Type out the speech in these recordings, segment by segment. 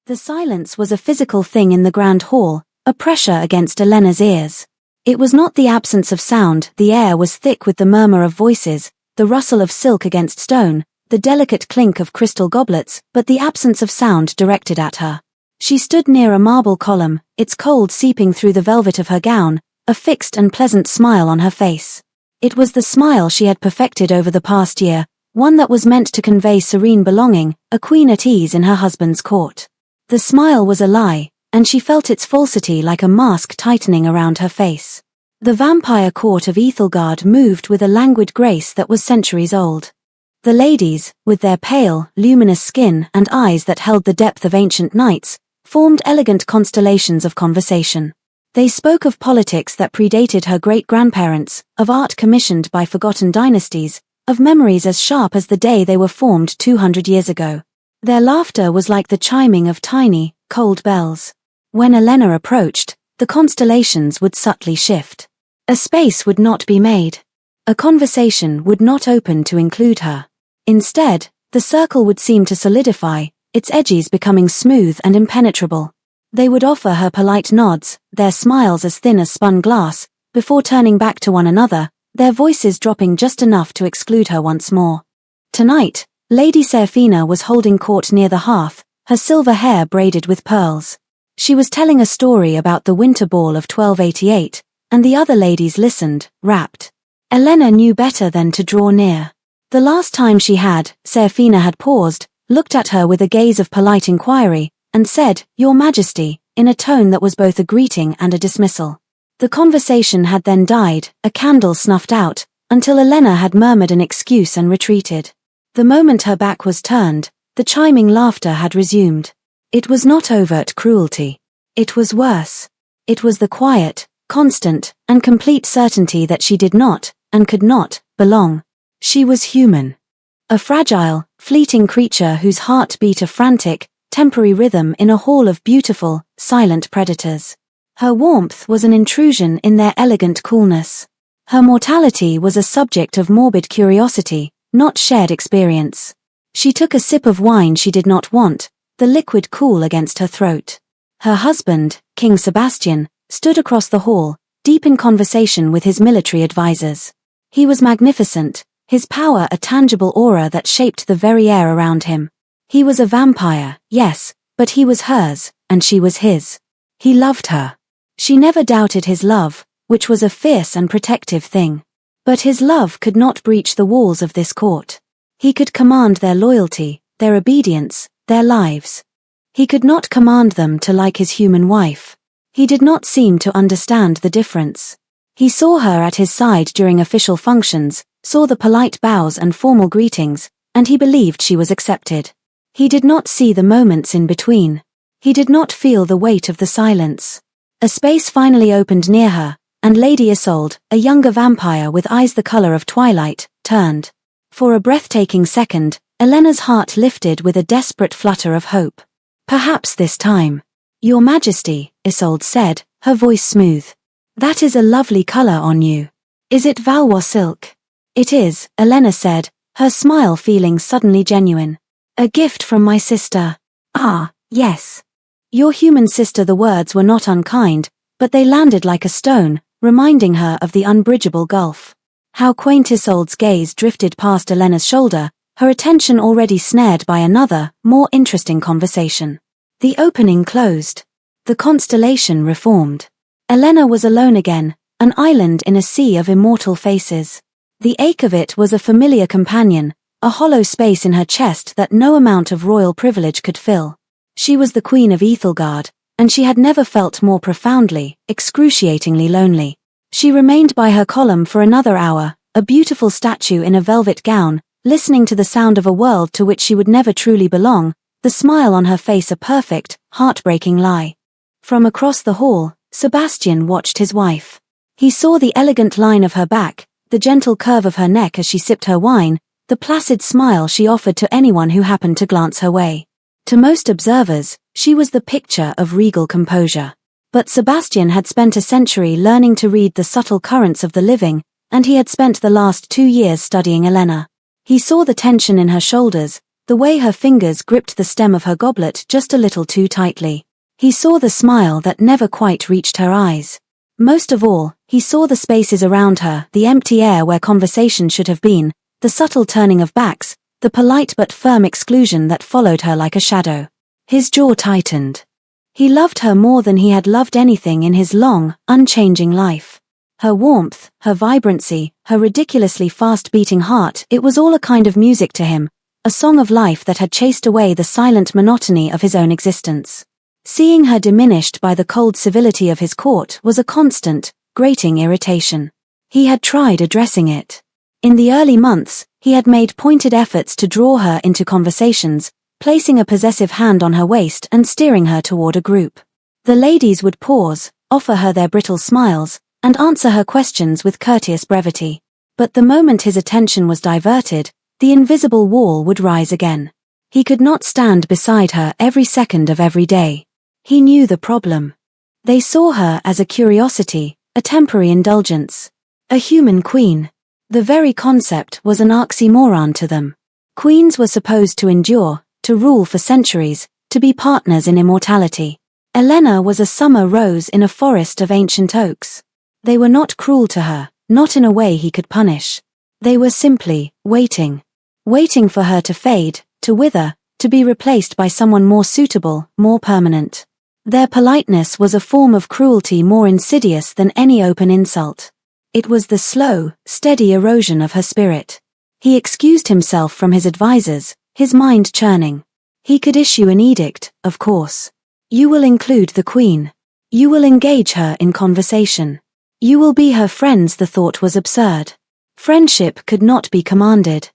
The silence was a physical thing in the grand hall, a pressure against Elena's ears. It was not the absence of sound, the air was thick with the murmur of voices, the rustle of silk against stone, the delicate clink of crystal goblets, but the absence of sound directed at her. She stood near a marble column, its cold seeping through the velvet of her gown, a fixed and pleasant smile on her face. It was the smile she had perfected over the past year, one that was meant to convey serene belonging, a queen at ease in her husband's court. The smile was a lie, and she felt its falsity like a mask tightening around her face. The vampire court of Ethelgard moved with a languid grace that was centuries old. The ladies, with their pale, luminous skin and eyes that held the depth of ancient nights, formed elegant constellations of conversation. They spoke of politics that predated her great-grandparents, of art commissioned by forgotten dynasties, of memories as sharp as the day they were formed 200 years ago. Their laughter was like the chiming of tiny, cold bells. When Elena approached, the constellations would subtly shift. A space would not be made. A conversation would not open to include her. Instead, the circle would seem to solidify, its edges becoming smooth and impenetrable. They would offer her polite nods, their smiles as thin as spun glass, before turning back to one another, their voices dropping just enough to exclude her once more. Tonight, Lady Serafina was holding court near the hearth, her silver hair braided with pearls. She was telling a story about the winter ball of 1288, and the other ladies listened, rapt. Elena knew better than to draw near. The last time she had, Serafina had paused, looked at her with a gaze of polite inquiry, and said, "Your Majesty," in a tone that was both a greeting and a dismissal. The conversation had then died, a candle snuffed out, until Elena had murmured an excuse and retreated. The moment her back was turned, the chiming laughter had resumed. It was not overt cruelty. It was worse. It was the quiet, constant, and complete certainty that she did not, and could not, belong. She was human. A fragile, fleeting creature whose heart beat a frantic, temporary rhythm in a hall of beautiful, silent predators. Her warmth was an intrusion in their elegant coolness. Her mortality was a subject of morbid curiosity, not shared experience. She took a sip of wine she did not want, the liquid cool against her throat. Her husband, King Sebastian, stood across the hall, deep in conversation with his military advisors. He was magnificent, his power a tangible aura that shaped the very air around him. He was a vampire, yes, but he was hers, and she was his. He loved her. She never doubted his love, which was a fierce and protective thing. But his love could not breach the walls of this court. He could command their loyalty, their obedience, their lives. He could not command them to like his human wife. He did not seem to understand the difference. He saw her at his side during official functions, saw the polite bows and formal greetings, and he believed she was accepted. He did not see the moments in between. He did not feel the weight of the silence. A space finally opened near her, and Lady Isolde, a younger vampire with eyes the color of twilight, turned. For a breathtaking second, Elena's heart lifted with a desperate flutter of hope. "Perhaps this time." "Your Majesty," Isolde said, her voice smooth. "That is a lovely color on you. Is it Valois silk?" "It is," Elena said, her smile feeling suddenly genuine. "A gift from my sister." "Ah, yes. Your human sister." The words were not unkind, but they landed like a stone, reminding her of the unbridgeable gulf. How quaint. Isolde's gaze drifted past Elena's shoulder, her attention already snared by another, more interesting conversation. The opening closed. The constellation reformed. Elena was alone again, an island in a sea of immortal faces. The ache of it was a familiar companion, a hollow space in her chest that no amount of royal privilege could fill. She was the Queen of Ethelgard, and she had never felt more profoundly, excruciatingly lonely. She remained by her column for another hour, a beautiful statue in a velvet gown, listening to the sound of a world to which she would never truly belong, the smile on her face a perfect, heartbreaking lie. From across the hall, Sebastian watched his wife. He saw the elegant line of her back, the gentle curve of her neck as she sipped her wine, the placid smile she offered to anyone who happened to glance her way. To most observers, she was the picture of regal composure. But Sebastian had spent a century learning to read the subtle currents of the living, and he had spent the last 2 years studying Elena. He saw the tension in her shoulders, the way her fingers gripped the stem of her goblet just a little too tightly. He saw the smile that never quite reached her eyes. Most of all, he saw the spaces around her, the empty air where conversation should have been, the subtle turning of backs, the polite but firm exclusion that followed her like a shadow. His jaw tightened. He loved her more than he had loved anything in his long, unchanging life. Her warmth, her vibrancy, her ridiculously fast-beating heart, it was all a kind of music to him, a song of life that had chased away the silent monotony of his own existence. Seeing her diminished by the cold civility of his court was a constant, grating irritation. He had tried addressing it. In the early months, he had made pointed efforts to draw her into conversations, placing a possessive hand on her waist and steering her toward a group. The ladies would pause, offer her their brittle smiles, and answer her questions with courteous brevity. But the moment his attention was diverted, the invisible wall would rise again. He could not stand beside her every second of every day. He knew the problem. They saw her as a curiosity, a temporary indulgence. A human queen. The very concept was an oxymoron to them. Queens were supposed to endure, to rule for centuries, to be partners in immortality. Elena was a summer rose in a forest of ancient oaks. They were not cruel to her, not in a way he could punish. They were simply waiting. Waiting for her to fade, to wither, to be replaced by someone more suitable, more permanent. Their politeness was a form of cruelty more insidious than any open insult. It was the slow, steady erosion of her spirit. He excused himself from his advisers, his mind churning. He could issue an edict, of course. You will include the queen. You will engage her in conversation. You will be her friends. The thought was absurd. Friendship could not be commanded.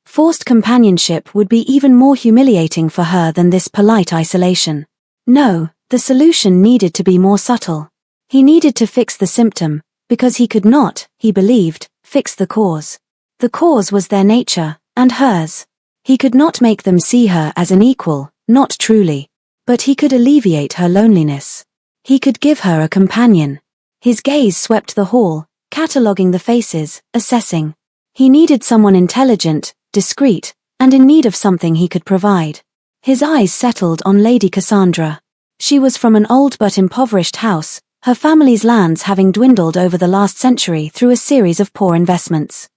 Forced companionship would be even more humiliating for her than this polite isolation. No, the solution needed to be more subtle. He needed to fix the symptom, because he could not, he believed, fix the cause. The cause was their nature, and hers. He could not make them see her as an equal, not truly. But he could alleviate her loneliness. He could give her a companion. His gaze swept the hall, cataloguing the faces, assessing. He needed someone intelligent, discreet, and in need of something he could provide. His eyes settled on Lady Cassandra. She was from an old but impoverished house, her family's lands having dwindled over the last century through a series of poor investments.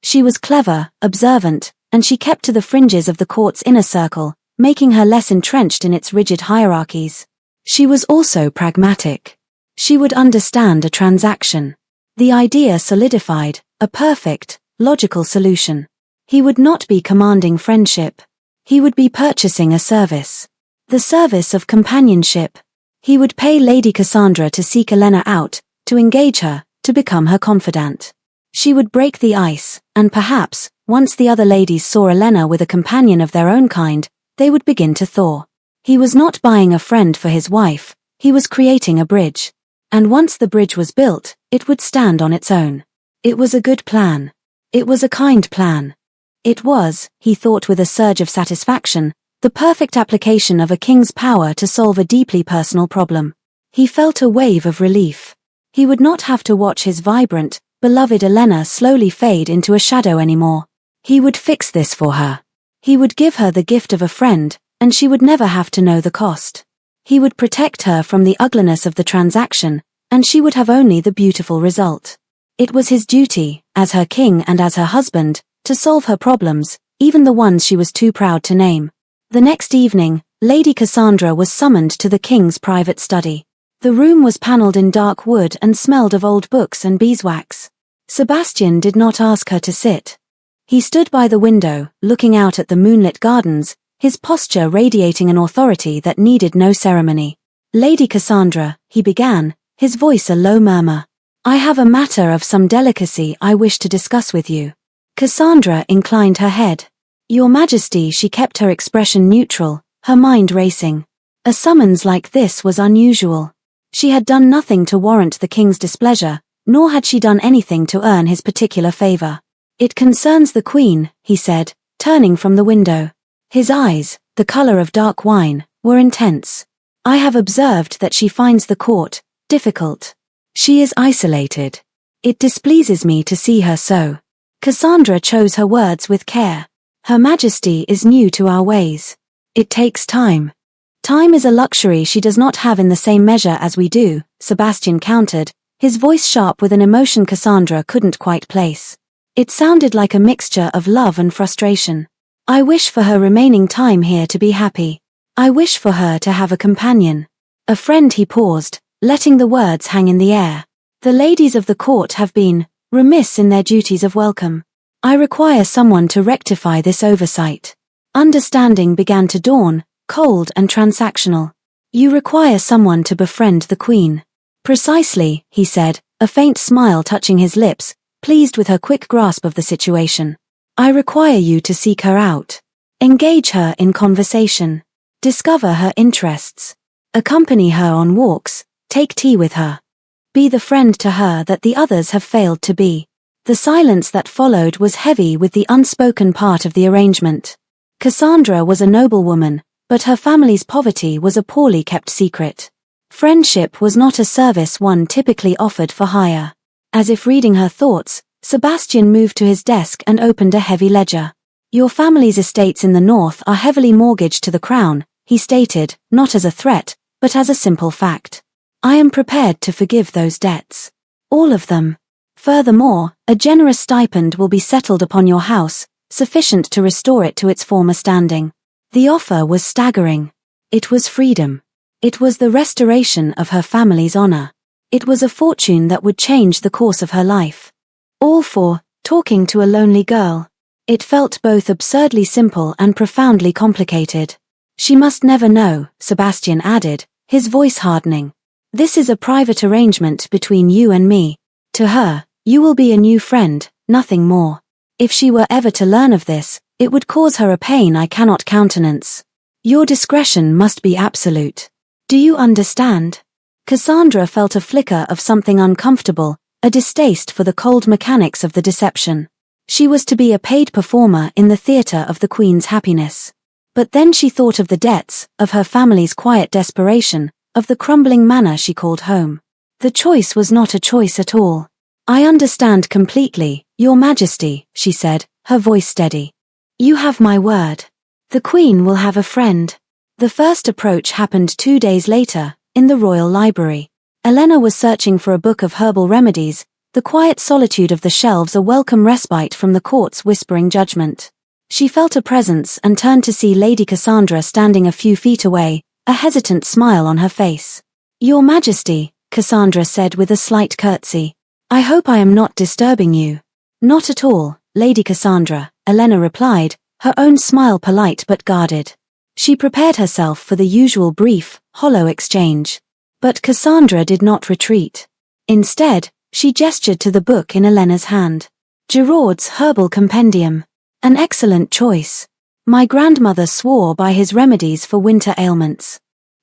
She was clever, observant, and she kept to the fringes of the court's inner circle, making her less entrenched in its rigid hierarchies. She was also pragmatic. She would understand a transaction. The idea solidified, a perfect, logical solution. He would not be commanding friendship. He would be purchasing a service. The service of companionship. He would pay Lady Cassandra to seek Elena out, to engage her, to become her confidant. She would break the ice, and perhaps, once the other ladies saw Elena with a companion of their own kind, they would begin to thaw. He was not buying a friend for his wife, he was creating a bridge. And once the bridge was built, it would stand on its own. It was a good plan. It was a kind plan. It was, he thought with a surge of satisfaction, the perfect application of a king's power to solve a deeply personal problem. He felt a wave of relief. He would not have to watch his vibrant, beloved Elena slowly fade into a shadow anymore. He would fix this for her. He would give her the gift of a friend, and she would never have to know the cost. He would protect her from the ugliness of the transaction, and she would have only the beautiful result. It was his duty, as her king and as her husband, to solve her problems, even the ones she was too proud to name. The next evening, Lady Cassandra was summoned to the king's private study. The room was panelled in dark wood and smelled of old books and beeswax. Sebastian did not ask her to sit. He stood by the window, looking out at the moonlit gardens, his posture radiating an authority that needed no ceremony. Lady Cassandra, he began, his voice a low murmur. I have a matter of some delicacy I wish to discuss with you. Cassandra inclined her head. Your Majesty, she kept her expression neutral, her mind racing. A summons like this was unusual. She had done nothing to warrant the king's displeasure, nor had she done anything to earn his particular favor. It concerns the queen, he said, turning from the window. His eyes, the color of dark wine, were intense. I have observed that she finds the court difficult. She is isolated. It displeases me to see her so. Cassandra chose her words with care. Her Majesty is new to our ways. It takes time. Time is a luxury she does not have in the same measure as we do, Sebastian countered, his voice sharp with an emotion Cassandra couldn't quite place. It sounded like a mixture of love and frustration. I wish for her remaining time here to be happy. I wish for her to have a companion. A friend. He paused, letting the words hang in the air. The ladies of the court have been remiss in their duties of welcome. I require someone to rectify this oversight. Understanding began to dawn, cold and transactional. You require someone to befriend the Queen. Precisely, he said, a faint smile touching his lips, pleased with her quick grasp of the situation. I require you to seek her out. Engage her in conversation. Discover her interests. Accompany her on walks, take tea with her. Be the friend to her that the others have failed to be. The silence that followed was heavy with the unspoken part of the arrangement. Cassandra was a noblewoman, but her family's poverty was a poorly kept secret. Friendship was not a service one typically offered for hire. As if reading her thoughts, Sebastian moved to his desk and opened a heavy ledger. Your family's estates in the north are heavily mortgaged to the crown, he stated, not as a threat, but as a simple fact. I am prepared to forgive those debts. All of them. Furthermore, a generous stipend will be settled upon your house, sufficient to restore it to its former standing. The offer was staggering. It was freedom. It was the restoration of her family's honor. It was a fortune that would change the course of her life. All for talking to a lonely girl. It felt both absurdly simple and profoundly complicated. She must never know, Sebastian added, his voice hardening. This is a private arrangement between you and me. To her, you will be a new friend, nothing more. If she were ever to learn of this, it would cause her a pain I cannot countenance. Your discretion must be absolute. Do you understand? Cassandra felt a flicker of something uncomfortable, a distaste for the cold mechanics of the deception. She was to be a paid performer in the theater of the Queen's happiness. But then she thought of the debts, of her family's quiet desperation, of the crumbling manor she called home. The choice was not a choice at all. I understand completely, Your Majesty, she said, her voice steady. You have my word. The Queen will have a friend. The first approach happened 2 days later, in the Royal Library. Elena was searching for a book of herbal remedies, the quiet solitude of the shelves a welcome respite from the court's whispering judgment. She felt a presence and turned to see Lady Cassandra standing a few feet away, a hesitant smile on her face. Your Majesty, Cassandra said with a slight curtsy. I hope I am not disturbing you. Not at all, Lady Cassandra, Elena replied, her own smile polite but guarded. She prepared herself for the usual brief, hollow exchange. But Cassandra did not retreat. Instead, she gestured to the book in Elena's hand. Giraud's Herbal Compendium. An excellent choice. My grandmother swore by his remedies for winter ailments.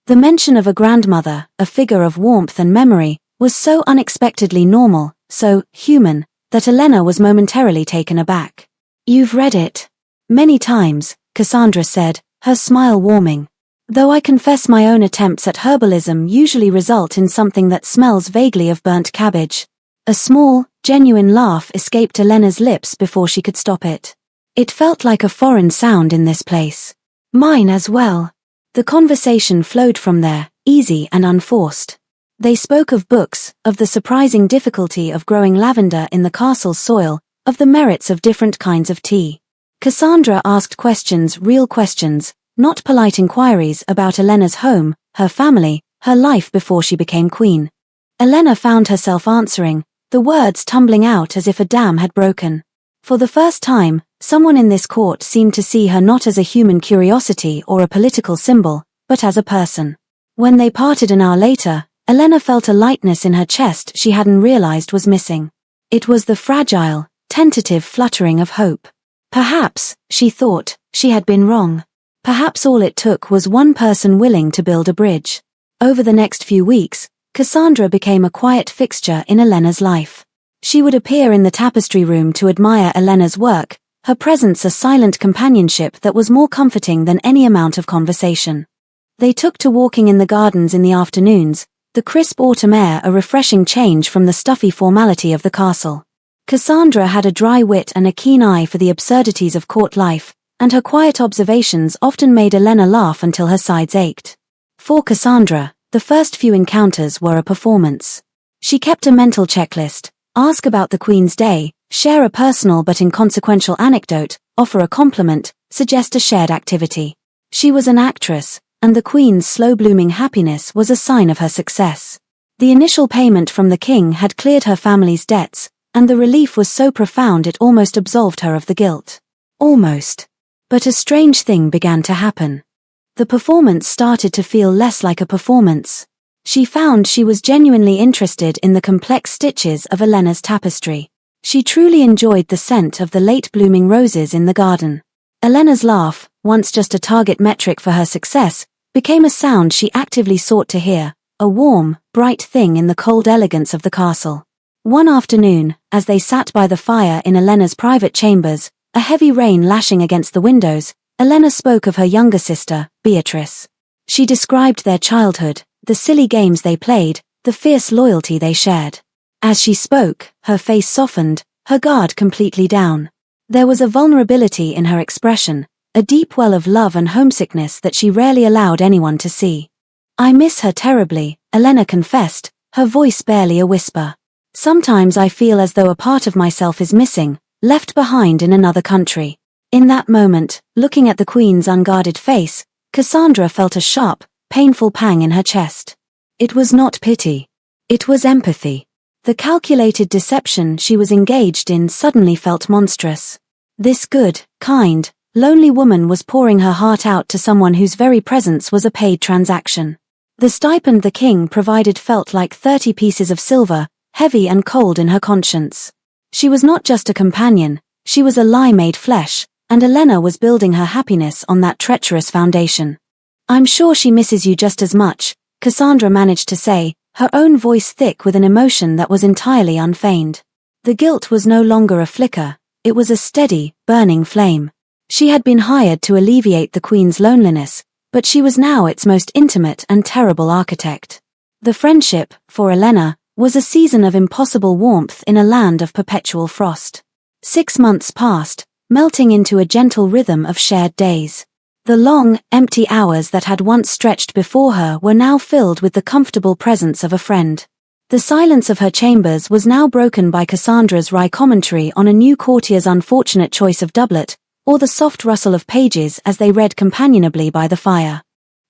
The mention of a grandmother, a figure of warmth and memory, was so unexpectedly normal, so human, that Elena was momentarily taken aback. You've read it. Many times, Cassandra said, her smile warming. Though I confess my own attempts at herbalism usually result in something that smells vaguely of burnt cabbage. A small, genuine laugh escaped Elena's lips before she could stop it. It felt like a foreign sound in this place. Mine as well. The conversation flowed from there, easy and unforced. They spoke of books, of the surprising difficulty of growing lavender in the castle's soil, of the merits of different kinds of tea. Cassandra asked questions, real questions, not polite inquiries about Elena's home, her family, her life before she became queen. Elena found herself answering, the words tumbling out as if a dam had broken. For the first time, someone in this court seemed to see her not as a human curiosity or a political symbol, but as a person. When they parted an hour later, Elena felt a lightness in her chest she hadn't realized was missing. It was the fragile, tentative fluttering of hope. Perhaps, she thought, she had been wrong. Perhaps all it took was one person willing to build a bridge. Over the next few weeks, Cassandra became a quiet fixture in Elena's life. She would appear in the tapestry room to admire Elena's work, her presence a silent companionship that was more comforting than any amount of conversation. They took to walking in the gardens in the afternoons, the crisp autumn air a refreshing change from the stuffy formality of the castle. Cassandra had a dry wit and a keen eye for the absurdities of court life, and her quiet observations often made Elena laugh until her sides ached. For Cassandra, the first few encounters were a performance. She kept a mental checklist: ask about the Queen's day, share a personal but inconsequential anecdote, offer a compliment, suggest a shared activity. She was an actress, and the Queen's slow-blooming happiness was a sign of her success. The initial payment from the king had cleared her family's debts, and the relief was so profound it almost absolved her of the guilt. Almost. But a strange thing began to happen. The performance started to feel less like a performance. She found she was genuinely interested in the complex stitches of Elena's tapestry. She truly enjoyed the scent of the late-blooming roses in the garden. Elena's laugh, once just a target metric for her success, became a sound she actively sought to hear, a warm, bright thing in the cold elegance of the castle. One afternoon, as they sat by the fire in Elena's private chambers, a heavy rain lashing against the windows, Elena spoke of her younger sister, Beatrice. She described their childhood, the silly games they played, the fierce loyalty they shared. As she spoke, her face softened, her guard completely down. There was a vulnerability in her expression, a deep well of love and homesickness that she rarely allowed anyone to see. "I miss her terribly," Elena confessed, her voice barely a whisper. "Sometimes I feel as though a part of myself is missing, left behind in another country." In that moment, looking at the Queen's unguarded face, Cassandra felt a sharp, painful pang in her chest. It was not pity. It was empathy. The calculated deception she was engaged in suddenly felt monstrous. This good, kind, lonely woman was pouring her heart out to someone whose very presence was a paid transaction. The stipend the king provided felt like 30 pieces of silver, heavy and cold in her conscience. She was not just a companion, she was a lie made flesh, and Elena was building her happiness on that treacherous foundation. "I'm sure she misses you just as much," Cassandra managed to say, her own voice thick with an emotion that was entirely unfeigned. The guilt was no longer a flicker, it was a steady, burning flame. She had been hired to alleviate the Queen's loneliness, but she was now its most intimate and terrible architect. The friendship, for Elena, was a season of impossible warmth in a land of perpetual frost. 6 months passed, melting into a gentle rhythm of shared days. The long, empty hours that had once stretched before her were now filled with the comfortable presence of a friend. The silence of her chambers was now broken by Cassandra's wry commentary on a new courtier's unfortunate choice of doublet, or the soft rustle of pages as they read companionably by the fire.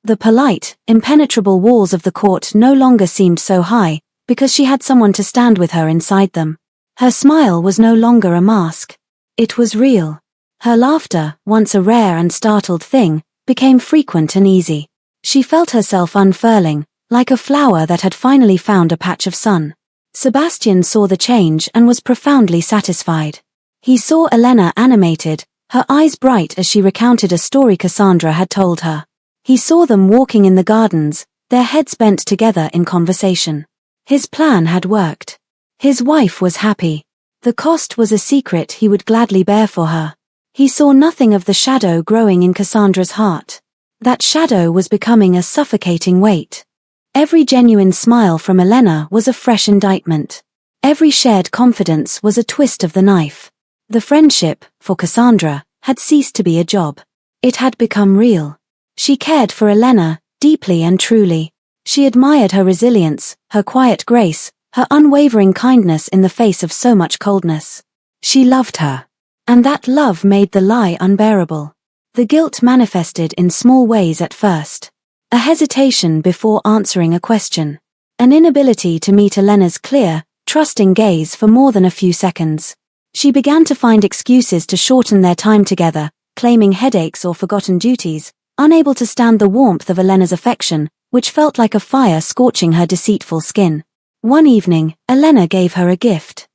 The polite, impenetrable walls of the court no longer seemed so high, because she had someone to stand with her inside them. Her smile was no longer a mask. It was real. Her laughter, once a rare and startled thing, became frequent and easy. She felt herself unfurling, like a flower that had finally found a patch of sun. Sebastian saw the change and was profoundly satisfied. He saw Elena animated, her eyes bright as she recounted a story Cassandra had told her. He saw them walking in the gardens, their heads bent together in conversation. His plan had worked. His wife was happy. The cost was a secret he would gladly bear for her. He saw nothing of the shadow growing in Cassandra's heart. That shadow was becoming a suffocating weight. Every genuine smile from Elena was a fresh indictment. Every shared confidence was a twist of the knife. The friendship, for Cassandra, had ceased to be a job. It had become real. She cared for Elena, deeply and truly. She admired her resilience, her quiet grace, her unwavering kindness in the face of so much coldness. She loved her. And that love made the lie unbearable. The guilt manifested in small ways at first. A hesitation before answering a question. An inability to meet Elena's clear, trusting gaze for more than a few seconds. She began to find excuses to shorten their time together, claiming headaches or forgotten duties, unable to stand the warmth of Elena's affection, which felt like a fire scorching her deceitful skin. One evening, Elena gave her a gift.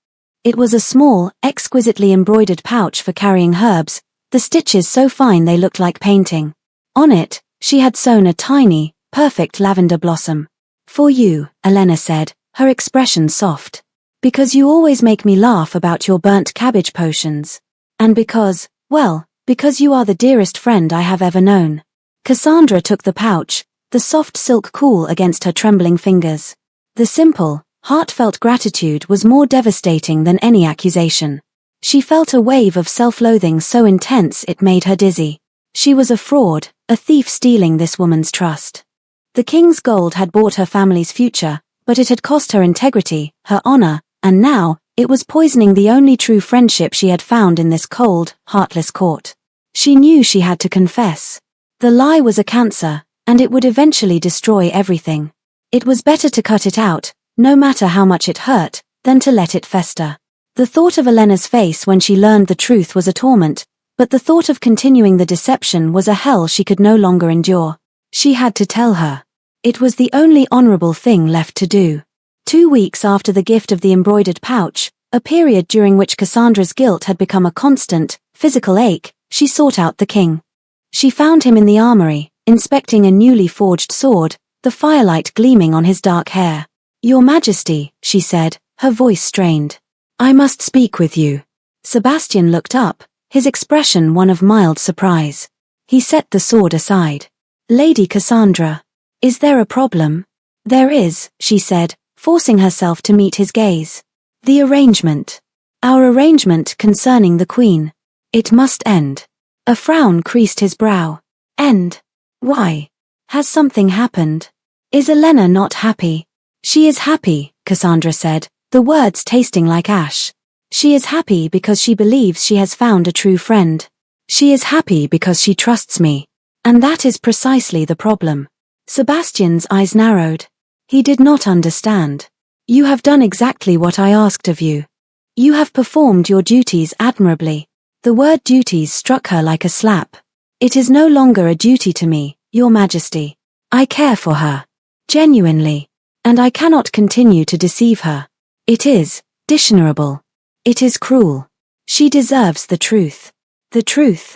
It was a small, exquisitely embroidered pouch for carrying herbs, the stitches so fine they looked like painting. On it, she had sewn a tiny, perfect lavender blossom. "For you," Elena said, her expression soft. "Because you always make me laugh about your burnt cabbage potions. And because, well, because you are the dearest friend I have ever known." Cassandra took the pouch, the soft silk cool against her trembling fingers. The simple, heartfelt gratitude was more devastating than any accusation. She felt a wave of self-loathing so intense it made her dizzy. She was a fraud, a thief stealing this woman's trust. The king's gold had bought her family's future, but it had cost her integrity, her honor, and now, it was poisoning the only true friendship she had found in this cold, heartless court. She knew she had to confess. The lie was a cancer, and it would eventually destroy everything. It was better to cut it out, no matter how much it hurt, than to let it fester. The thought of Elena's face when she learned the truth was a torment, but the thought of continuing the deception was a hell she could no longer endure. She had to tell her. It was the only honorable thing left to do. 2 weeks after the gift of the embroidered pouch, a period during which Cassandra's guilt had become a constant, physical ache, she sought out the king. She found him in the armory, inspecting a newly forged sword, the firelight gleaming on his dark hair. "Your Majesty," she said, her voice strained. "I must speak with you." Sebastian looked up, his expression one of mild surprise. He set the sword aside. "Lady Cassandra, is there a problem?" "There is," she said, forcing herself to meet his gaze. "The arrangement. Our arrangement concerning the Queen. It must end." A frown creased his brow. "End? Why? Has something happened? Is Elena not happy?" "She is happy," Cassandra said, the words tasting like ash. "She is happy because she believes she has found a true friend. She is happy because she trusts me. And that is precisely the problem." Sebastian's eyes narrowed. He did not understand. "You have done exactly what I asked of you. You have performed your duties admirably." The word duties struck her like a slap. "It is no longer a duty to me, Your Majesty. I care for her. Genuinely. And I cannot continue to deceive her. It is dishonorable. It is cruel. She deserves the truth." "The truth?"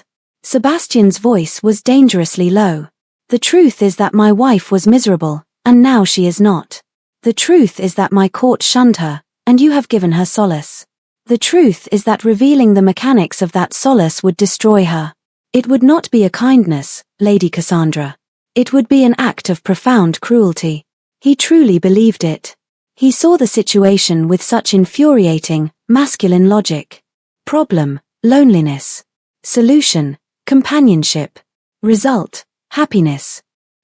Sebastian's voice was dangerously low. "The truth is that my wife was miserable, and now she is not. The truth is that my court shunned her, and you have given her solace. The truth is that revealing the mechanics of that solace would destroy her. It would not be a kindness, Lady Cassandra. It would be an act of profound cruelty." He truly believed it. He saw the situation with such infuriating, masculine logic. Problem, loneliness. Solution, companionship. Result, happiness.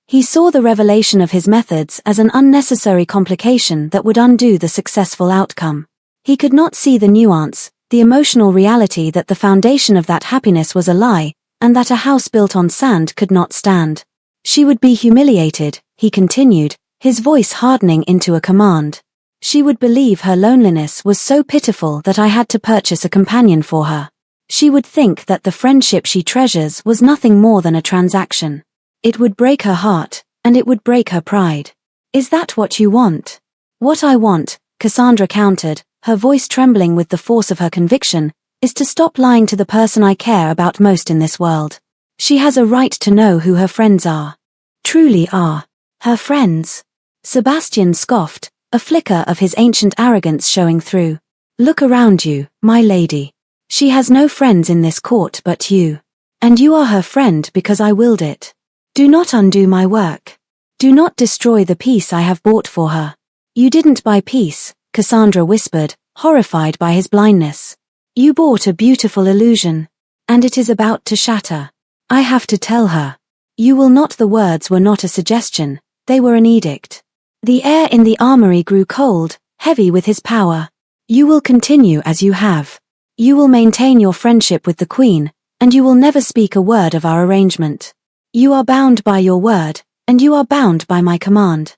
He saw the revelation of his methods as an unnecessary complication that would undo the successful outcome. He could not see the nuance, the emotional reality that the foundation of that happiness was a lie, and that a house built on sand could not stand. "She would be humiliated," he continued, his voice hardening into a command. "She would believe her loneliness was so pitiful that I had to purchase a companion for her. She would think that the friendship she treasures was nothing more than a transaction. It would break her heart, and it would break her pride. Is that what you want?" "What I want," Cassandra countered, her voice trembling with the force of her conviction, "is to stop lying to the person I care about most in this world. She has a right to know who her friends are. Truly are. Her friends." Sebastian scoffed, a flicker of his ancient arrogance showing through. "Look around you, my lady. She has no friends in this court but you. And you are her friend because I willed it. Do not undo my work. Do not destroy the peace I have bought for her." "You didn't buy peace," Cassandra whispered, horrified by his blindness. "You bought a beautiful illusion. And it is about to shatter. I have to tell her. You will not." The words were not a suggestion, they were an edict. The air in the armory grew cold, heavy with his power. "You will continue as you have. You will maintain your friendship with the Queen, and you will never speak a word of our arrangement. You are bound by your word, and you are bound by my command.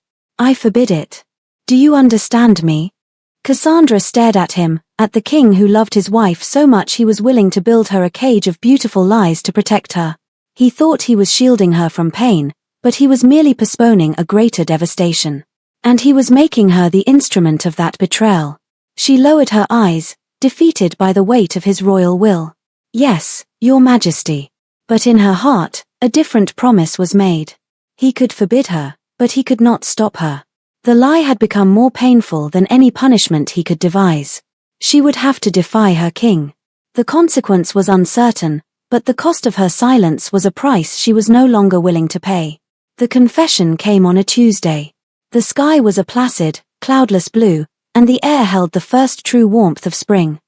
I forbid it. Do you understand me?" Cassandra stared at him, at the king who loved his wife so much he was willing to build her a cage of beautiful lies to protect her. He thought he was shielding her from pain, but he was merely postponing a greater devastation. And he was making her the instrument of that betrayal. She lowered her eyes, defeated by the weight of his royal will. "Yes, Your Majesty." But in her heart, a different promise was made. He could forbid her, but he could not stop her. The lie had become more painful than any punishment he could devise. She would have to defy her king. The consequence was uncertain, but the cost of her silence was a price she was no longer willing to pay. The confession came on a Tuesday. The sky was a placid, cloudless blue, and the air held the first true warmth of spring.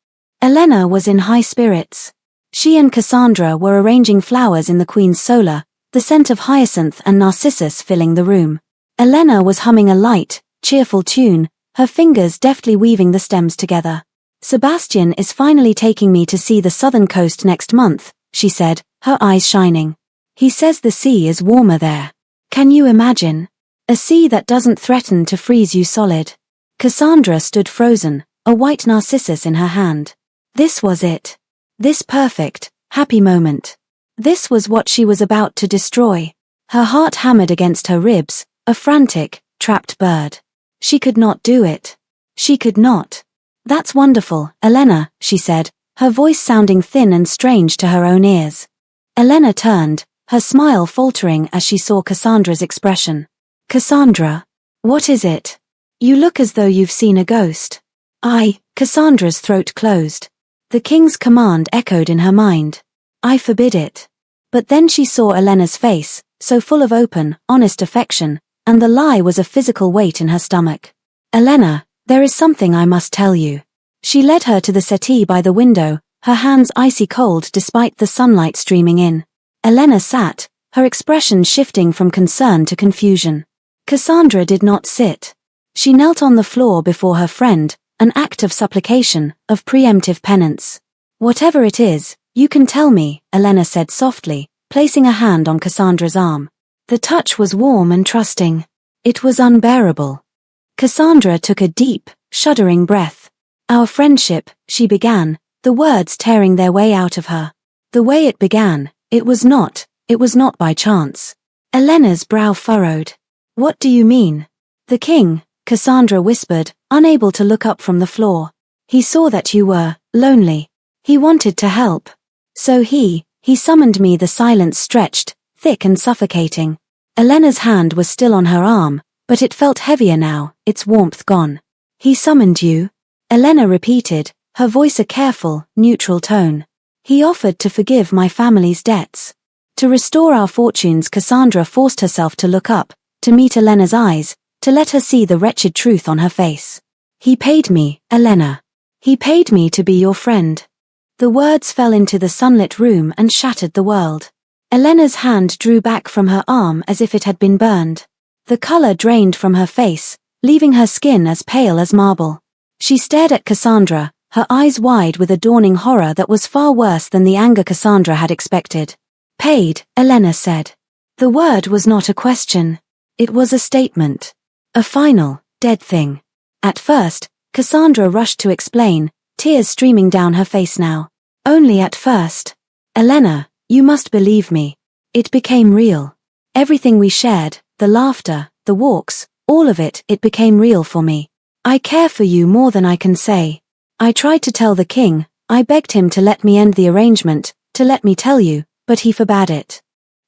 Elena was in high spirits. She and Cassandra were arranging flowers in the Queen's solar, the scent of hyacinth and narcissus filling the room. Elena was humming a light, cheerful tune, her fingers deftly weaving the stems together. "Sebastian is finally taking me to see the southern coast next month," she said, her eyes shining. "He says the sea is warmer there. Can you imagine? A sea that doesn't threaten to freeze you solid." Cassandra stood frozen, a white narcissus in her hand. This was it. This perfect, happy moment. This was what she was about to destroy. Her heart hammered against her ribs, a frantic, trapped bird. She could not do it. She could not. "That's wonderful, Elena," she said, her voice sounding thin and strange to her own ears. Elena turned, her smile faltering as she saw Cassandra's expression. "Cassandra, what is it? You look as though you've seen a ghost." Cassandra's throat closed. The king's command echoed in her mind. "I forbid it." But then she saw Elena's face, so full of open, honest affection, and the lie was a physical weight in her stomach. "Elena, there is something I must tell you." She led her to the settee by the window, her hands icy cold despite the sunlight streaming in. Elena sat, her expression shifting from concern to confusion. Cassandra did not sit. She knelt on the floor before her friend, an act of supplication, of preemptive penance. "Whatever it is, you can tell me," Elena said softly, placing a hand on Cassandra's arm. The touch was warm and trusting. It was unbearable. Cassandra took a deep, shuddering breath. "Our friendship," she began, the words tearing their way out of her. The way it began, it was not by chance. Elena's brow furrowed. "What do you mean?" "The king," Cassandra whispered, unable to look up from the floor. "He saw that you were lonely. He wanted to help. So he summoned me." The silence stretched, thick and suffocating. Elena's hand was still on her arm, but it felt heavier now, its warmth gone. "He summoned you?" Elena repeated, her voice a careful, neutral tone. "He offered to forgive my family's debts. To restore our fortunes." Cassandra forced herself to look up, to meet Elena's eyes, to let her see the wretched truth on her face. "He paid me, Elena. He paid me to be your friend." The words fell into the sunlit room and shattered the world. Elena's hand drew back from her arm as if it had been burned. The color drained from her face, leaving her skin as pale as marble. She stared at Cassandra, her eyes wide with a dawning horror that was far worse than the anger Cassandra had expected. "Paid," Elena said. The word was not a question. It was a statement. A final, dead thing. At first, Cassandra rushed to explain, tears streaming down her face now. "Only at first. Elena, you must believe me. It became real. Everything we shared, the laughter, the walks, all of it, it became real for me. I care for you more than I can say. I tried to tell the king, I begged him to let me end the arrangement, to let me tell you, but he forbade it.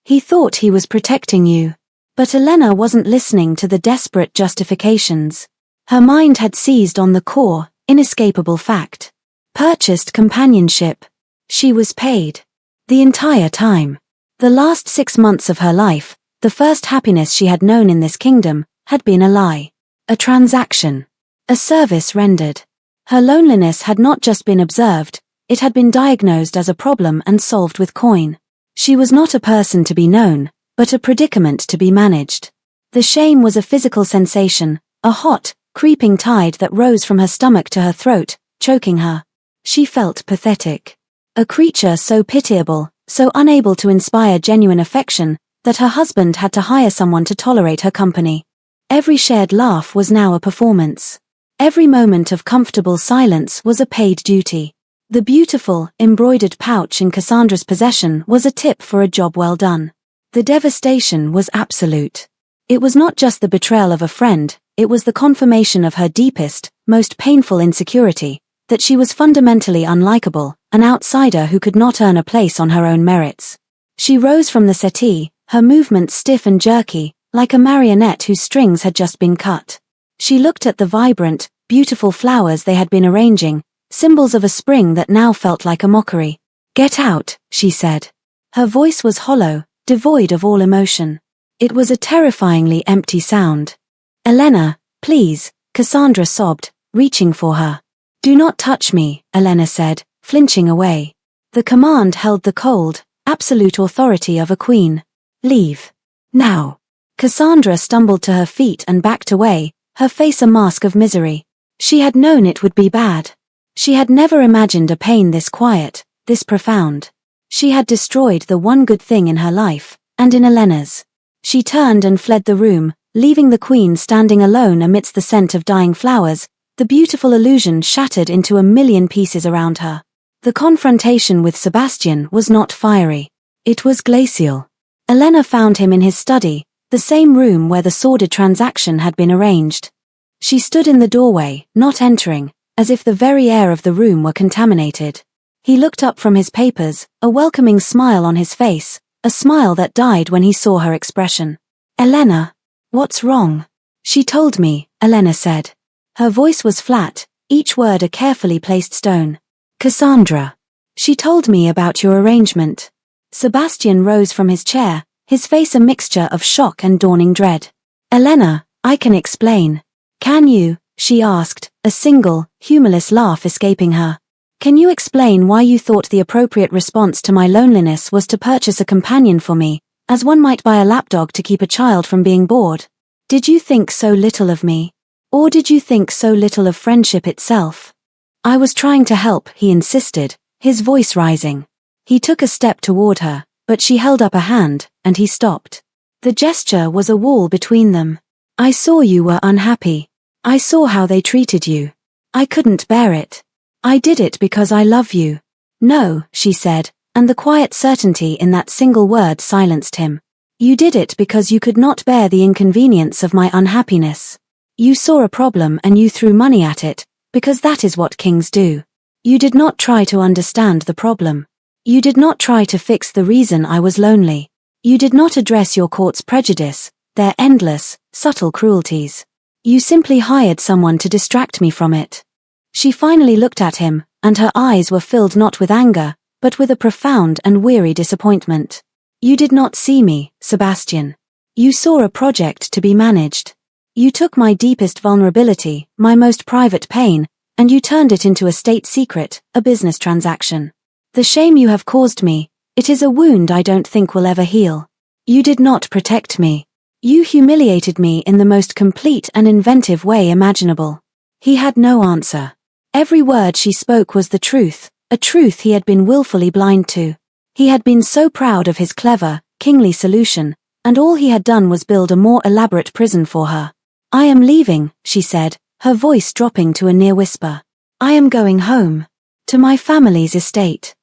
He thought he was protecting you." But Elena wasn't listening to the desperate justifications. Her mind had seized on the core, inescapable fact. Purchased companionship. She was paid. The entire time. The last 6 months of her life, the first happiness she had known in this kingdom, had been a lie. A transaction. A service rendered. Her loneliness had not just been observed, it had been diagnosed as a problem and solved with coin. She was not a person to be known, but a predicament to be managed. The shame was a physical sensation, a hot, creeping tide that rose from her stomach to her throat, choking her. She felt pathetic. A creature so pitiable, so unable to inspire genuine affection, that her husband had to hire someone to tolerate her company. Every shared laugh was now a performance. Every moment of comfortable silence was a paid duty. The beautiful, embroidered pouch in Cassandra's possession was a tip for a job well done. The devastation was absolute. It was not just the betrayal of a friend, it was the confirmation of her deepest, most painful insecurity, that she was fundamentally unlikable, an outsider who could not earn a place on her own merits. She rose from the settee, her movements stiff and jerky, like a marionette whose strings had just been cut. She looked at the vibrant, beautiful flowers they had been arranging, symbols of a spring that now felt like a mockery. "Get out," she said. Her voice was hollow, devoid of all emotion. It was a terrifyingly empty sound. "Elena, please," Cassandra sobbed, reaching for her. Do not touch me, Elena said, flinching away. The command held the cold, absolute authority of a queen. Leave. Now. Cassandra stumbled to her feet and backed away, her face a mask of misery. She had known it would be bad. She had never imagined a pain this quiet, this profound. She had destroyed the one good thing in her life, and in Elena's. She turned and fled the room, leaving the queen standing alone amidst the scent of dying flowers, the beautiful illusion shattered into a million pieces around her. The confrontation with Sebastian was not fiery. It was glacial. Elena found him in his study, the same room where the sordid transaction had been arranged. She stood in the doorway, not entering, as if the very air of the room were contaminated. He looked up from his papers, a welcoming smile on his face, a smile that died when he saw her expression. Elena, what's wrong? She told me, Elena said. Her voice was flat, each word a carefully placed stone. Cassandra. She told me about your arrangement. Sebastian rose from his chair, his face a mixture of shock and dawning dread. Elena, I can explain. Can you? She asked, a single, humorless laugh escaping her. Can you explain why you thought the appropriate response to my loneliness was to purchase a companion for me, as one might buy a lapdog to keep a child from being bored? Did you think so little of me? Or did you think so little of friendship itself? I was trying to help, he insisted, his voice rising. He took a step toward her, but she held up a hand, and he stopped. The gesture was a wall between them. I saw you were unhappy. I saw how they treated you. I couldn't bear it. I did it because I love you. No, she said, and the quiet certainty in that single word silenced him. You did it because you could not bear the inconvenience of my unhappiness. You saw a problem and you threw money at it, because that is what kings do. You did not try to understand the problem. You did not try to fix the reason I was lonely. You did not address your court's prejudice, their endless, subtle cruelties. You simply hired someone to distract me from it. She finally looked at him, and her eyes were filled not with anger, but with a profound and weary disappointment. You did not see me, Sebastian. You saw a project to be managed. You took my deepest vulnerability, my most private pain, and you turned it into a state secret, a business transaction. The shame you have caused me, it is a wound I don't think will ever heal. You did not protect me. You humiliated me in the most complete and inventive way imaginable. He had no answer. Every word she spoke was the truth, a truth he had been willfully blind to. He had been so proud of his clever, kingly solution, and all he had done was build a more elaborate prison for her. I am leaving, she said, her voice dropping to a near whisper. I am going home. To my family's estate.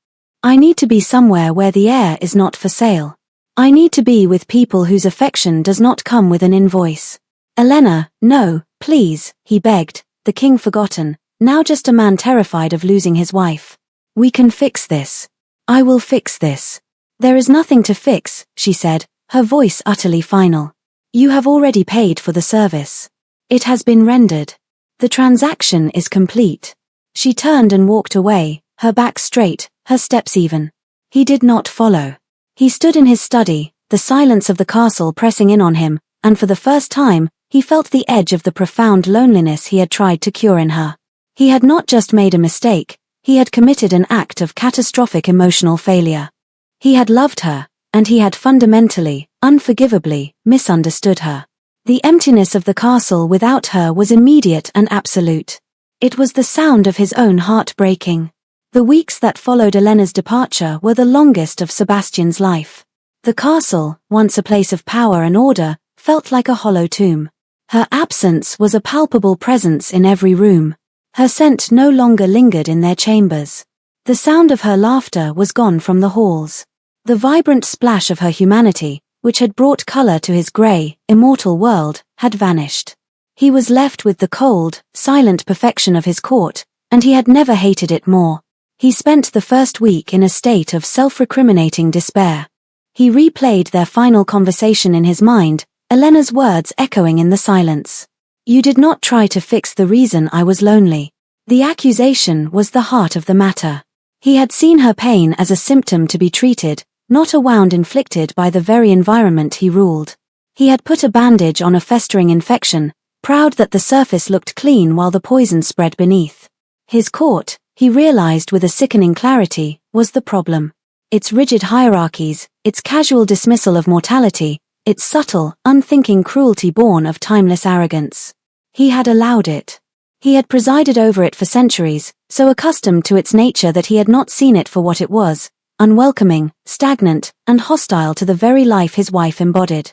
I need to be somewhere where the air is not for sale. I need to be with people whose affection does not come with an invoice. Elena, no, please, he begged, the king forgotten, now just a man terrified of losing his wife. We can fix this. I will fix this. There is nothing to fix, she said, her voice utterly final. You have already paid for the service. It has been rendered. The transaction is complete. She turned and walked away, her back straight, her steps even. He did not follow. He stood in his study, the silence of the castle pressing in on him, and for the first time, he felt the edge of the profound loneliness he had tried to cure in her. He had not just made a mistake, he had committed an act of catastrophic emotional failure. He had loved her, and he had fundamentally, unforgivably, misunderstood her. The emptiness of the castle without her was immediate and absolute. It was the sound of his own heart breaking. The weeks that followed Elena's departure were the longest of Sebastian's life. The castle, once a place of power and order, felt like a hollow tomb. Her absence was a palpable presence in every room. Her scent no longer lingered in their chambers. The sound of her laughter was gone from the halls. The vibrant splash of her humanity, which had brought color to his grey, immortal world, had vanished. He was left with the cold, silent perfection of his court, and he had never hated it more. He spent the first week in a state of self-recriminating despair. He replayed their final conversation in his mind, Elena's words echoing in the silence. You did not try to fix the reason I was lonely. The accusation was the heart of the matter. He had seen her pain as a symptom to be treated, not a wound inflicted by the very environment he ruled. He had put a bandage on a festering infection, proud that the surface looked clean while the poison spread beneath. His court, he realized with a sickening clarity, was the problem. Its rigid hierarchies, its casual dismissal of mortality, its subtle, unthinking cruelty born of timeless arrogance. He had allowed it. He had presided over it for centuries, so accustomed to its nature that he had not seen it for what it was, unwelcoming, stagnant, and hostile to the very life his wife embodied.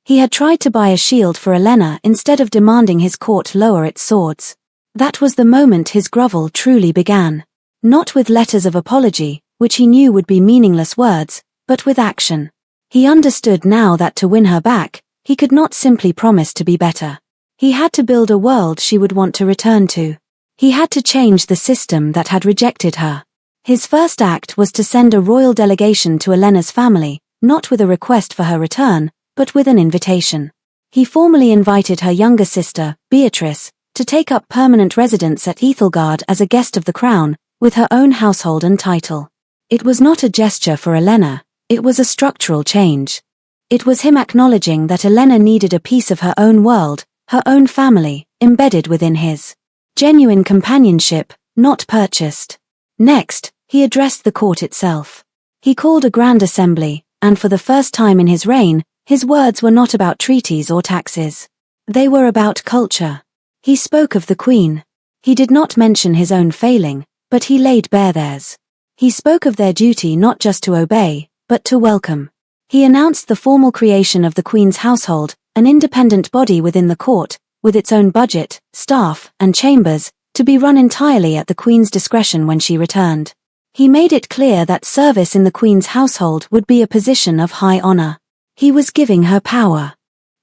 He had tried to buy a shield for Elena instead of demanding his court lower its swords. That was the moment his grovel truly began. Not with letters of apology, which he knew would be meaningless words, but with action. He understood now that to win her back, he could not simply promise to be better. He had to build a world she would want to return to. He had to change the system that had rejected her. His first act was to send a royal delegation to Elena's family, not with a request for her return, but with an invitation. He formally invited her younger sister, Beatrice, to take up permanent residence at Ethelgard as a guest of the crown, with her own household and title. It was not a gesture for Elena, it was a structural change. It was him acknowledging that Elena needed a piece of her own world, her own family, embedded within his. Genuine companionship, not purchased. Next, he addressed the court itself. He called a grand assembly, and for the first time in his reign, his words were not about treaties or taxes. They were about culture. He spoke of the Queen. He did not mention his own failing, but he laid bare theirs. He spoke of their duty not just to obey, but to welcome. He announced the formal creation of the Queen's household, an independent body within the court, with its own budget, staff, and chambers, to be run entirely at the Queen's discretion when she returned. He made it clear that service in the Queen's household would be a position of high honor. He was giving her power.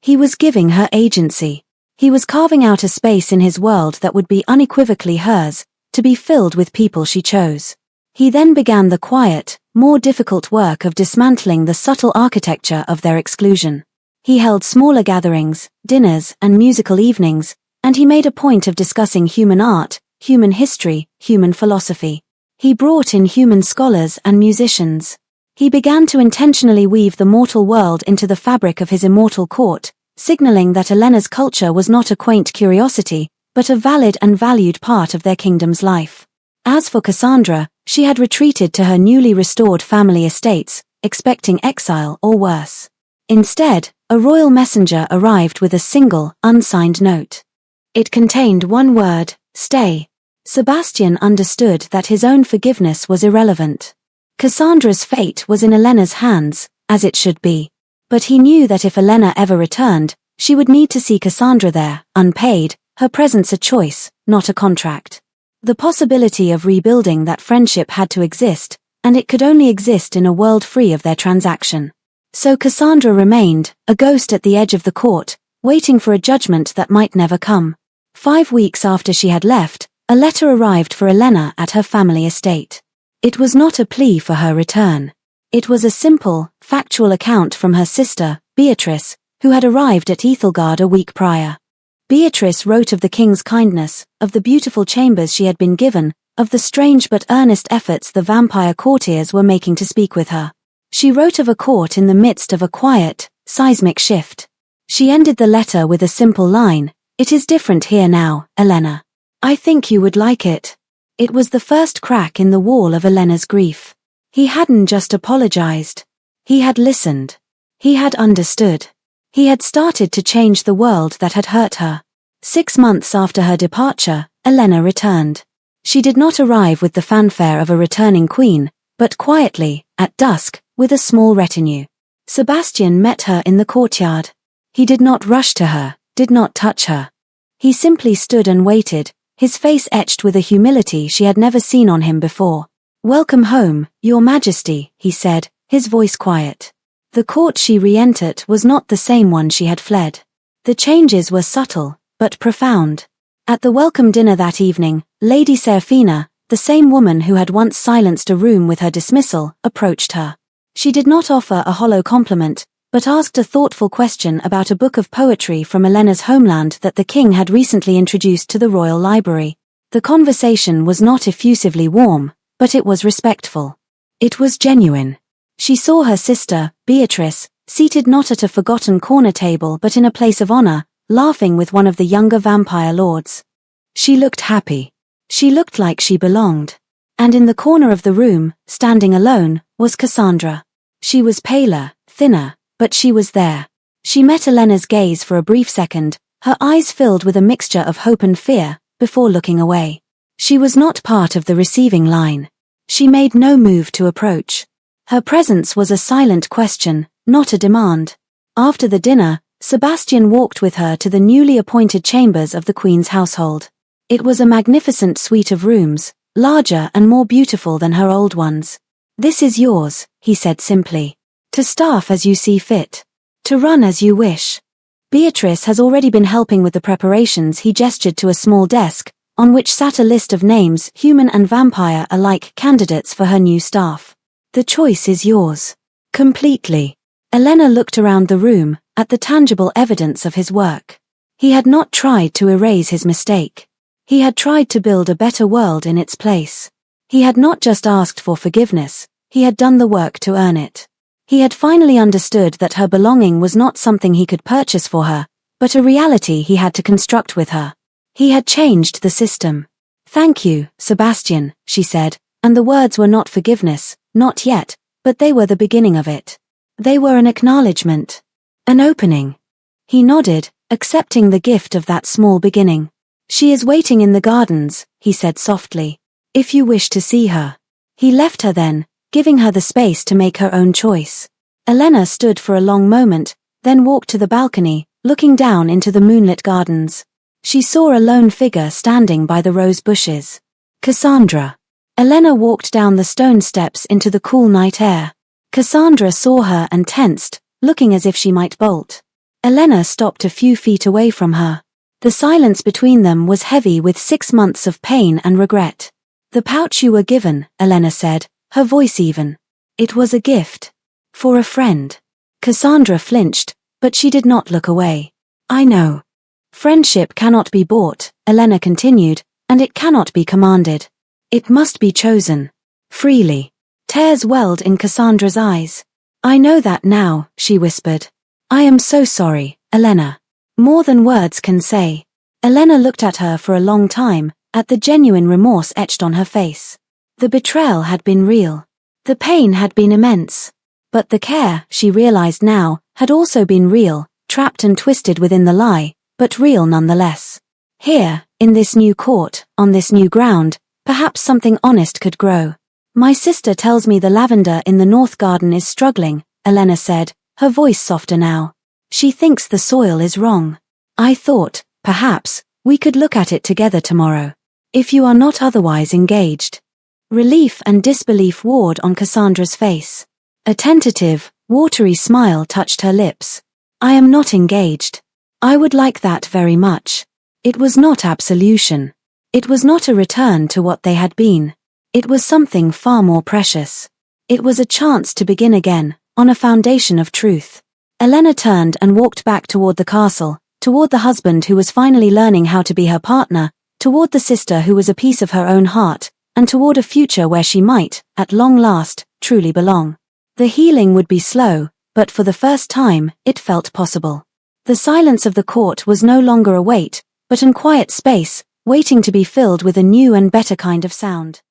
He was giving her agency. He was carving out a space in his world that would be unequivocally hers, to be filled with people she chose. He then began the quiet, more difficult work of dismantling the subtle architecture of their exclusion. He held smaller gatherings, dinners, and musical evenings, and he made a point of discussing human art, human history, human philosophy. He brought in human scholars and musicians. He began to intentionally weave the mortal world into the fabric of his immortal court, signaling that Elena's culture was not a quaint curiosity, but a valid and valued part of their kingdom's life. As for Cassandra, she had retreated to her newly restored family estates, expecting exile or worse. Instead, a royal messenger arrived with a single, unsigned note. It contained one word: stay. Sebastian understood that his own forgiveness was irrelevant. Cassandra's fate was in Elena's hands, as it should be. But he knew that if Elena ever returned, she would need to see Cassandra there, unpaid, her presence a choice, not a contract. The possibility of rebuilding that friendship had to exist, and it could only exist in a world free of their transaction. So Cassandra remained, a ghost at the edge of the court, waiting for a judgment that might never come. 5 weeks after she had left, a letter arrived for Elena at her family estate. It was not a plea for her return. It was a simple, factual account from her sister, Beatrice, who had arrived at Ethelgard a week prior. Beatrice wrote of the king's kindness, of the beautiful chambers she had been given, of the strange but earnest efforts the vampire courtiers were making to speak with her. She wrote of a court in the midst of a quiet, seismic shift. She ended the letter with a simple line: "It is different here now, Elena. I think you would like it." It was the first crack in the wall of Elena's grief. He hadn't just apologized. He had listened. He had understood. He had started to change the world that had hurt her. 6 months after her departure, Elena returned. She did not arrive with the fanfare of a returning queen, but quietly, at dusk, with a small retinue. Sebastian met her in the courtyard. He did not rush to her, did not touch her. He simply stood and waited, his face etched with a humility she had never seen on him before. "Welcome home, Your Majesty," he said, his voice quiet. The court she re-entered was not the same one she had fled. The changes were subtle, but profound. At the welcome dinner that evening, Lady Seraphina, the same woman who had once silenced a room with her dismissal, approached her. She did not offer a hollow compliment, but asked a thoughtful question about a book of poetry from Elena's homeland that the king had recently introduced to the royal library. The conversation was not effusively warm, but it was respectful. It was genuine. She saw her sister, Beatrice, seated not at a forgotten corner table but in a place of honor, laughing with one of the younger vampire lords. She looked happy. She looked like she belonged. And in the corner of the room, standing alone, was Cassandra. She was paler, thinner, but she was there. She met Elena's gaze for a brief second, her eyes filled with a mixture of hope and fear, before looking away. She was not part of the receiving line. She made no move to approach. Her presence was a silent question, not a demand. After the dinner, Sebastian walked with her to the newly appointed chambers of the Queen's household. It was a magnificent suite of rooms, larger and more beautiful than her old ones. "This is yours," he said simply. "To staff as you see fit. To run as you wish." Beatrice has already been helping with the preparations. He gestured to a small desk, on which sat a list of names, human and vampire alike, candidates for her new staff. "The choice is yours. Completely." Elena looked around the room, at the tangible evidence of his work. He had not tried to erase his mistake. He had tried to build a better world in its place. He had not just asked for forgiveness, he had done the work to earn it. He had finally understood that her belonging was not something he could purchase for her, but a reality he had to construct with her. He had changed the system. "Thank you, Sebastian," she said, and the words were not forgiveness, not yet, but they were the beginning of it. They were an acknowledgement. An opening. He nodded, accepting the gift of that small beginning. "She is waiting in the gardens," he said softly. "If you wish to see her." He left her then, giving her the space to make her own choice. Elena stood for a long moment, then walked to the balcony, looking down into the moonlit gardens. She saw a lone figure standing by the rose bushes. Cassandra. Elena walked down the stone steps into the cool night air. Cassandra saw her and tensed, looking as if she might bolt. Elena stopped a few feet away from her. The silence between them was heavy with 6 months of pain and regret. "The pouch you were given," Elena said, her voice even. "It was a gift. For a friend." Cassandra flinched, but she did not look away. "I know. Friendship cannot be bought," Elena continued, "and it cannot be commanded. It must be chosen. Freely." Tears welled in Cassandra's eyes. "I know that now," she whispered. "I am so sorry, Elena. More than words can say." Elena looked at her for a long time, at the genuine remorse etched on her face. The betrayal had been real. The pain had been immense. But the care, she realized now, had also been real, trapped and twisted within the lie, but real nonetheless. Here, in this new court, on this new ground, perhaps something honest could grow. "My sister tells me the lavender in the north garden is struggling," Elena said, her voice softer now. "She thinks the soil is wrong. I thought, perhaps, we could look at it together tomorrow. If you are not otherwise engaged." Relief and disbelief warred on Cassandra's face. A tentative, watery smile touched her lips. "I am not engaged. I would like that very much." It was not absolution. It was not a return to what they had been. It was something far more precious. It was a chance to begin again, on a foundation of truth. Elena turned and walked back toward the castle, toward the husband who was finally learning how to be her partner, toward the sister who was a piece of her own heart, and toward a future where she might, at long last, truly belong. The healing would be slow, but for the first time, it felt possible. The silence of the court was no longer a wait, but an quiet space, waiting to be filled with a new and better kind of sound.